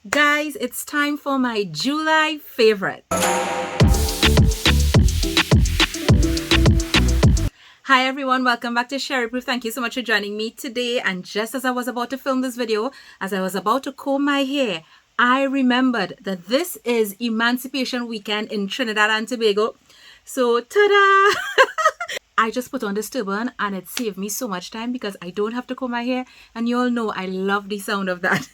Guys, it's time for my July favorite. Hi everyone, welcome back to SHERI-RFM. Thank you so much for joining me today. And just as I was about to film this video, as I was about to comb my hair, I remembered that this is Emancipation Weekend in Trinidad and Tobago. So, ta-da! I just put on this turban and it saved me so much time because I don't have to comb my hair. And you all know I love the sound of that.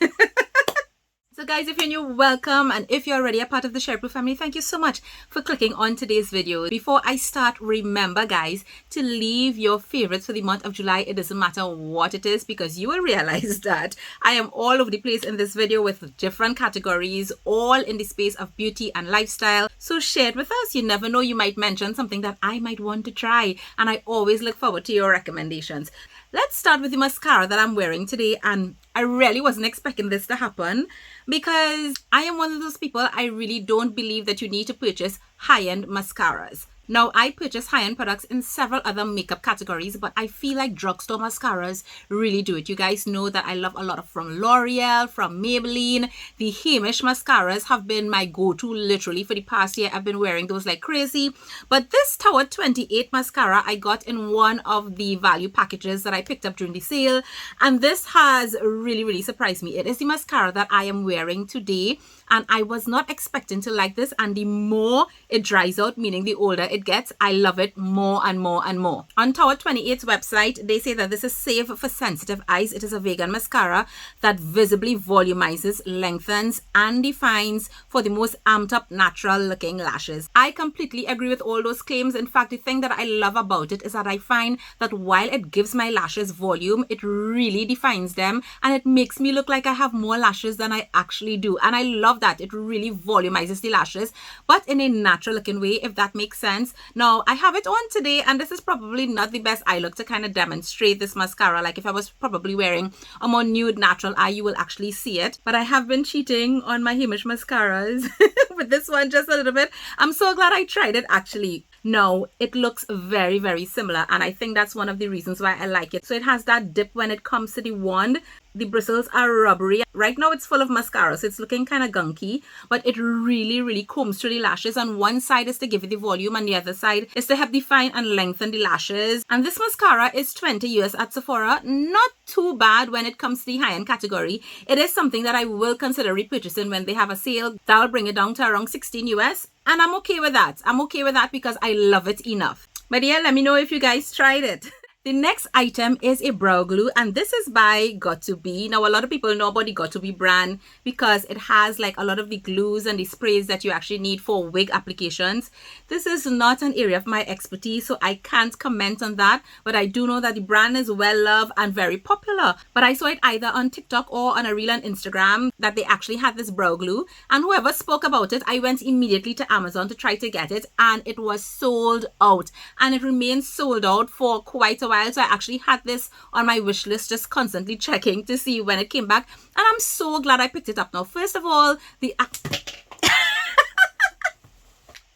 So guys, if you're new, welcome, and if you're already a part of the SHERI-RFM family, thank you so much for clicking on today's video. Before I start, remember guys to leave your favorites for the month of July. It doesn't matter what it is, because you will realize that I am all over the place in this video with different categories, all in the space of beauty and lifestyle. So share it with us. You never know, you might mention something that I might want to try, and I always look forward to your recommendations. Let's start with the mascara that I'm wearing today, and I really wasn't expecting this to happen because I am one of those people, I really don't believe that you need to purchase high-end mascaras. Now, I purchase high-end products in several other makeup categories, but I feel like drugstore mascaras really do it. You guys know that I love a lot of from L'Oreal, from Maybelline. The Hamish mascaras have been my go-to literally for the past year. I've been wearing those like crazy. But this Tower 28 mascara I got in one of the value packages that I picked up during the sale. And this has really surprised me. It is the mascara that I am wearing today. And I was not expecting to like this, and the more it dries out, meaning the older it gets, I love it more and more and more. On Tower 28's website, they say that this is safe for sensitive eyes. It is a vegan mascara that visibly volumizes, lengthens, and defines for the most amped up, natural looking lashes. I completely agree with all those claims. In fact, the thing that I love about it is that I find that while it gives my lashes volume, it really defines them, and it makes me look like I have more lashes than I actually do. And I love that it really volumizes the lashes, but in a natural looking way, if that makes sense. Now, I have it on today, and this is probably not the best eye look to kind of demonstrate this mascara. Like if I was probably wearing a more nude natural eye, you will actually see it. But I have been cheating on my Hamish mascaras with this one just a little bit. I'm so glad I tried it actually. No, it looks very similar, and I think that's one of the reasons why I like it. So it has that dip when it comes to the wand. The bristles are rubbery. Right now it's full of mascara, so it's looking kind of gunky, but it really combs through the lashes. On one side is to give it the volume, and the other side is to help define and lengthen the lashes. And this mascara is $20 US at Sephora. Not too bad when it comes to the high-end category. It is something that I will consider repurchasing when they have a sale. That'll bring it down to around $16 US. And I'm okay with that. I'm okay with that because I love it enough. But yeah, let me know if you guys tried it. The next item is a brow glue, and this is by Got2b. Now, a lot of people know about the Got2b brand because it has like a lot of the glues and the sprays that you actually need for wig applications. This is not an area of my expertise, so I can't comment on that, but I do know that the brand is well loved and very popular. But I saw it either on TikTok or on a reel on Instagram that they actually had this brow glue, and whoever spoke about it, I went immediately to Amazon to try to get it, and it was sold out, and it remained sold out for quite a while. So I actually had this on my wish list, just constantly checking to see when it came back, and I'm so glad I picked it up. Now, first of all,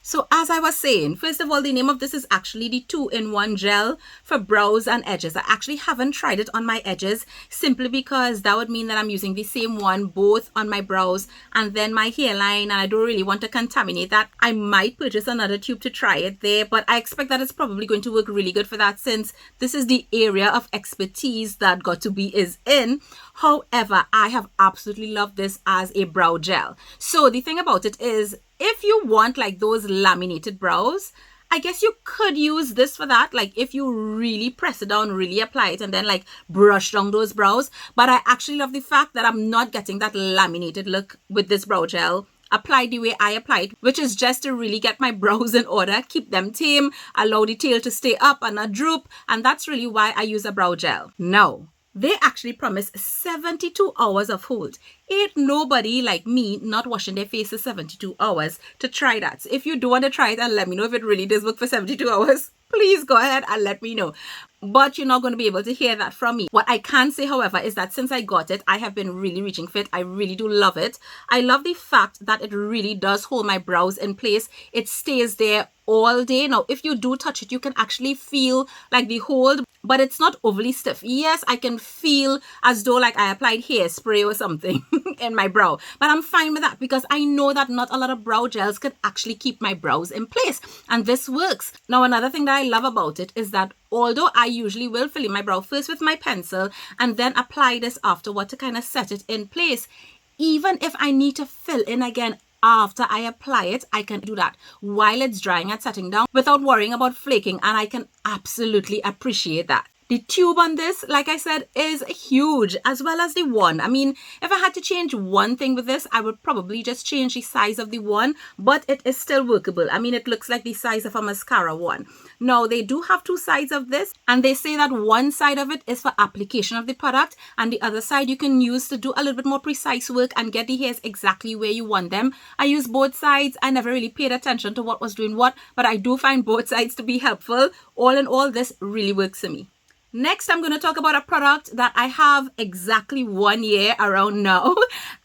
so as I was saying, first of all, the name of this is actually the 2-in-1 gel for brows and edges. I actually haven't tried it on my edges simply because that would mean that I'm using the same one both on my brows and then my hairline, and I don't really want to contaminate that. I might purchase another tube to try it there, but I expect that it's probably going to work really good for that since this is the area of expertise that Got2b is in. However, I have absolutely loved this as a brow gel. So the thing about it is, if you want like those laminated brows, I guess you could use this for that. Like if you really press it down, really apply it, and then like brush down those brows. But I actually love the fact that I'm not getting that laminated look with this brow gel applied the way I apply it, which is just to really get my brows in order, keep them tame, allow the tail to stay up and not droop. And that's really why I use a brow gel. Now, they actually promise 72 hours of hold. Ain't nobody like me not washing their face for 72 hours to try that. So if you do want to try it and let me know if it really does work for 72 hours, please go ahead and let me know. But you're not going to be able to hear that from me. What I can say, however, is that since I got it, I have been really reaching for it. I really do love it. I love the fact that it really does hold my brows in place. It stays there all day. Now, if you do touch it, you can actually feel like the hold. but it's not overly stiff. Yes, I can feel as though like I applied hairspray or something in my brow, but I'm fine with that because I know that not a lot of brow gels could actually keep my brows in place, and this works. Now, another thing that I love about it is that although I usually will fill in my brow first with my pencil and then apply this afterward to kind of set it in place, even if I need to fill in again after I apply it, I can do that while it's drying and setting down without worrying about flaking, and I can absolutely appreciate that. The tube on this, like I said, is huge, as well as the wand. I mean, if I had to change one thing with this, I would probably just change the size of the wand, but it is still workable. I mean, it looks like the size of a mascara wand. Now, they do have two sides of this, and they say that one side of it is for application of the product, and the other side you can use to do a little bit more precise work and get the hairs exactly where you want them. I use both sides. I never really paid attention to what was doing what, but I do find both sides to be helpful. All in all, this really works for me. Next, I'm going to talk about a product that I have exactly 1 year around now,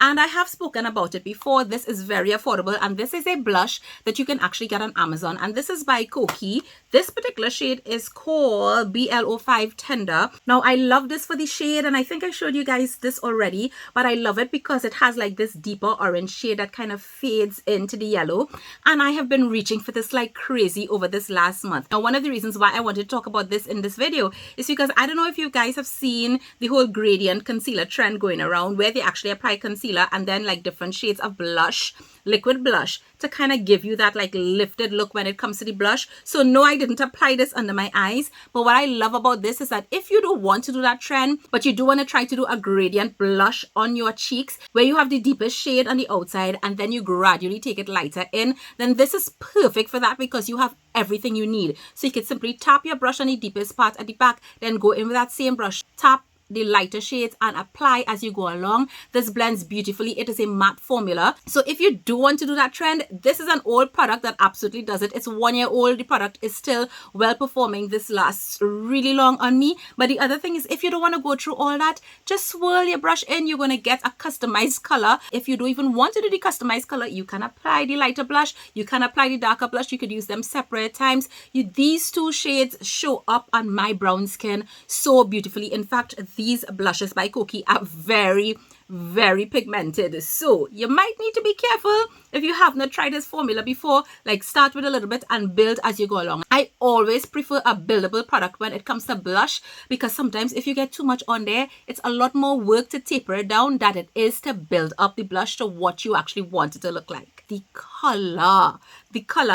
and I have spoken about it before. This is very affordable, and this is a blush that you can actually get on Amazon, and this is by Koki. This particular shade is called BL05 Tender. Now, I love this for the shade, and I think I showed you guys this already, but I love it because it has like this deeper orange shade that kind of fades into the yellow, and I have been reaching for this like crazy over this last month. Now, one of the reasons why I wanted to talk about this in this video is because I don't know if you guys have seen the whole gradient concealer trend going around, where they actually apply concealer and then like different shades of blush, liquid blush, to kind of give you that like lifted look when it comes to the blush. So no, I didn't apply this under my eyes, but what I love about this is that if you don't want to do that trend, but you do want to try to do a gradient blush on your cheeks where you have the deepest shade on the outside and then you gradually take it lighter in, then this is perfect for that because you have everything you need. So you can simply tap your brush on the deepest part at the back, then go in with that same brush, tap the lighter shades and apply as you go along. This blends beautifully. It is a matte formula. So if you do want to do that trend, this is an old product that absolutely does it. It's 1 year old. The product is still well performing. This lasts really long on me. But the other thing is, if you don't want to go through all that, just swirl your brush in. You're going to get a customized color. If you don't even want to do the customized color, you can apply the lighter blush. You can apply the darker blush. You could use them separate times. These two shades show up on my brown skin so beautifully. In fact, these blushes by Koki are very, very pigmented, so you might need to be careful if you have not tried this formula before. Like, start with a little bit and build as you go along. I always prefer a buildable product when it comes to blush, because sometimes if you get too much on there, it's a lot more work to taper it down than it is to build up the blush to what you actually want it to look like. The color,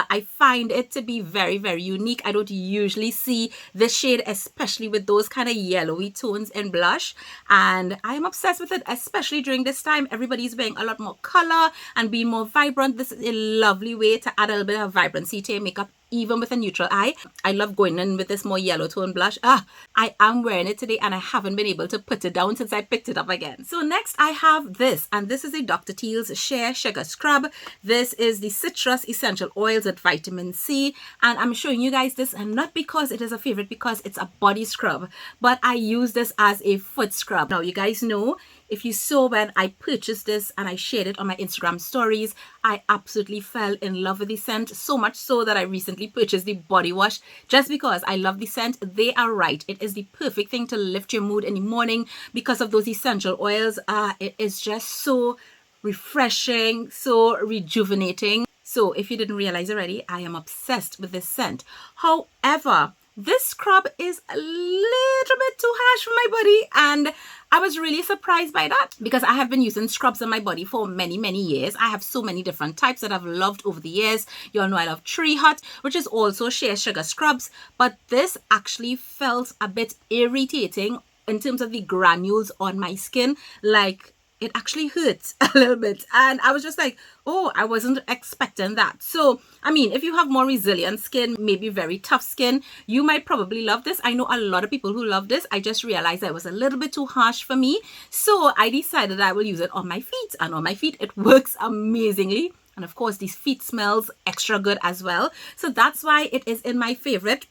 I find it to be very, very unique. I don't usually see this shade, especially with those kind of yellowy tones in blush, and I am obsessed with it, especially during this time. Everybody's wearing a lot more color and being more vibrant. This is a lovely way to add a little bit of vibrancy to your makeup, even with a neutral eye. I love going in with this more yellow tone blush. I am wearing it today and I haven't been able to put it down since I picked it up again. So next I have this, and this is a Dr. Teal's Shea Sugar Scrub. This is the citrus essential oils with vitamin C, and I'm showing you guys this, and not because it is a favorite, because it's a body scrub, but I use this as a foot scrub. Now, you guys know, if you saw when I purchased this and I shared it on my Instagram stories, I absolutely fell in love with the scent, so much so that I recently purchased the body wash just because I love the scent. They are right. It is the perfect thing to lift your mood in the morning because of those essential oils. It is just so refreshing, so rejuvenating. So if you didn't realize already, I am obsessed with this scent. However, this scrub is a little bit too harsh for my body, and I was really surprised by that because I have been using scrubs on my body for many, many years. I have so many different types that I've loved over the years. You all know I love Tree Hut, which is also Shea Sugar Scrubs, but this actually felt a bit irritating in terms of the granules on my skin. Like, it actually hurts a little bit, and I was just like, oh, I wasn't expecting that. So I mean, if you have more resilient skin, maybe very tough skin, you might probably love this. I know a lot of people who love this. I just realized that it was a little bit too harsh for me, so I decided I will use it on my feet, and on my feet it works amazingly. And of course, these feet smells extra good as well, so that's why it is in my favorite.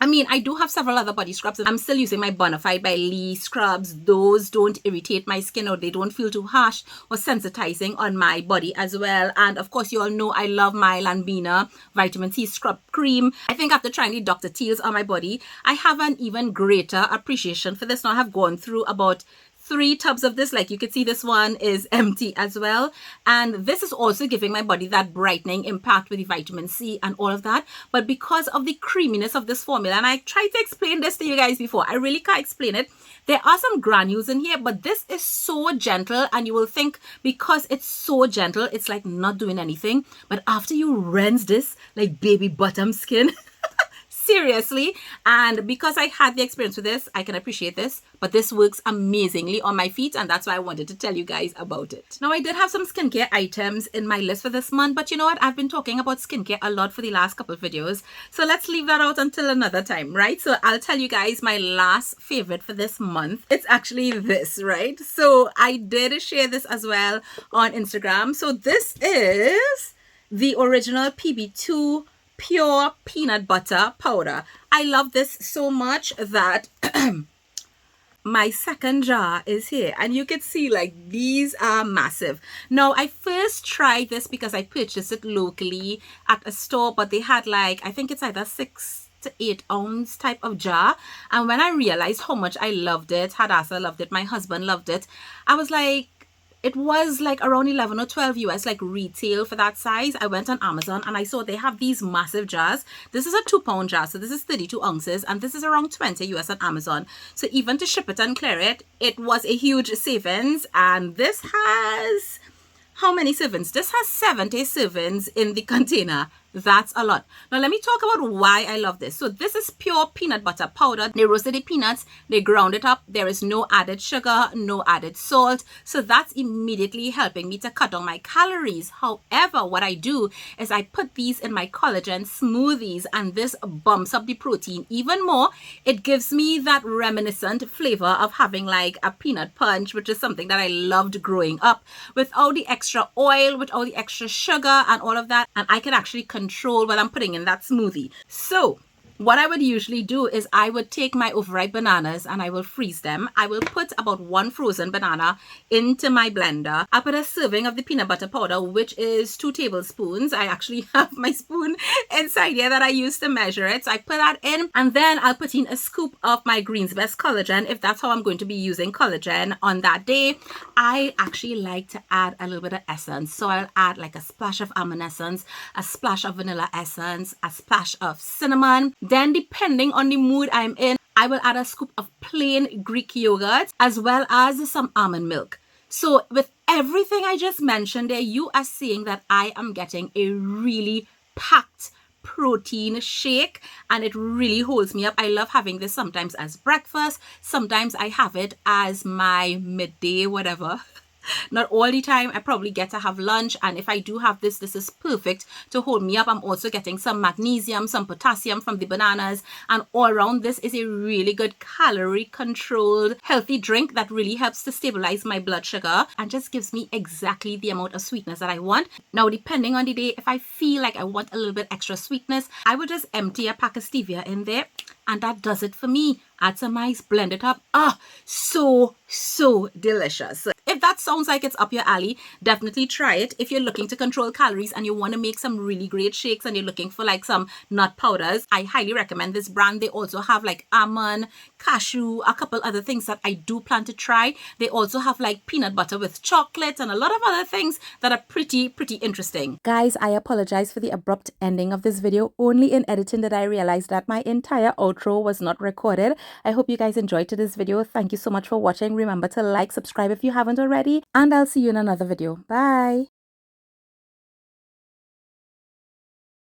I mean, I do have several other body scrubs. I'm still using my Bonafide by Lee scrubs. Those don't irritate my skin, or they don't feel too harsh or sensitizing on my body as well. And of course, you all know I love my Lanbena vitamin C scrub cream. I think after trying the Dr. Teal's on my body, I have an even greater appreciation for this. Now I have gone through about 3 tubs of this. Like you can see, this one is empty as well, and this is also giving my body that brightening impact with the vitamin C and all of that. But because of the creaminess of this formula, and I tried to explain this to you guys before, I really can't explain it. There are some granules in here, but this is so gentle, and you will think because it's so gentle it's like not doing anything, but after you rinse this like baby bottom skin seriously, and because I had the experience with this, I can appreciate this. But this works amazingly on my feet, and that's why I wanted to tell you guys about it. Now, I did have some skincare items in my list for this month, but you know what? I've been talking about skincare a lot for the last couple of videos, so let's leave that out until another time, right? So I'll tell you guys my last favorite for this month. It's actually this, right? So I did share this as well on Instagram. So this is the original PB2 pure peanut butter powder. I love this so much that my second jar is here, and you can see like these are massive. Now, I first tried this because I purchased it locally at a store, but they had like, I think it's either 6 to 8 ounce type of jar, and when I realized how much I loved it, Hadassah loved it, my husband loved it, I was like, it was like around 11 or 12 US, like retail for that size. I went on Amazon and I saw they have these massive jars. This is a 2-pound jar, so this is 32 ounces, and this is around 20 US on Amazon. So even to ship it and clear it, it was a huge savings. And this has, how many servings? This has 70 servings in the container. That's a lot. Now let me talk about why I love this. So this is pure peanut butter powder. They roasted the peanuts, they ground it up. There is no added sugar, no added salt. So that's immediately helping me to cut down my calories. However, what I do is I put these in my collagen smoothies, and this bumps up the protein even more. It gives me that reminiscent flavor of having like a peanut punch, which is something that I loved growing up, without the extra oil, without the extra sugar and all of that. And I can actually control what I'm putting in that smoothie. So what I would usually do is I would take my overripe bananas and I will freeze them. I will put about 1 frozen banana into my blender. I put a serving of the peanut butter powder, which is 2 tablespoons. I actually have my spoon inside here that I use to measure it. So I put that in, and then I'll put in a scoop of my Green's Best collagen if that's how I'm going to be using collagen on that day. I actually like to add a little bit of essence. So I'll add like a splash of almond essence, a splash of vanilla essence, a splash of cinnamon. Then depending on the mood I'm in, I will add a scoop of plain Greek yogurt as well as some almond milk. So with everything I just mentioned there, you are seeing that I am getting a really packed protein shake, and it really holds me up. I love having this sometimes as breakfast. Sometimes I have it as my midday, whatever. Not all the time. I probably get to have lunch, and if I do have this, this is perfect to hold me up. I'm also getting some magnesium, some potassium from the bananas, and all around this is a really good calorie controlled healthy drink that really helps to stabilize my blood sugar and just gives me exactly the amount of sweetness that I want. Now, depending on the day, if I feel like I want a little bit extra sweetness, I would just empty a pack of stevia in there, and that does it for me. Add some ice, blend it up. So delicious. If that sounds like it's up your alley, definitely try it. If you're looking to control calories and you want to make some really great shakes and you're looking for like some nut powders, I highly recommend this brand. They also have like almond, cashew, a couple other things that I do plan to try. They also have like peanut butter with chocolate and a lot of other things that are pretty interesting. Guys, I apologize for the abrupt ending of this video. Only in editing did I realize that my entire outro was not recorded. I hope you guys enjoyed today's video. Thank you so much for watching. Remember to like, subscribe if you haven't already, and I'll see you in another video. Bye.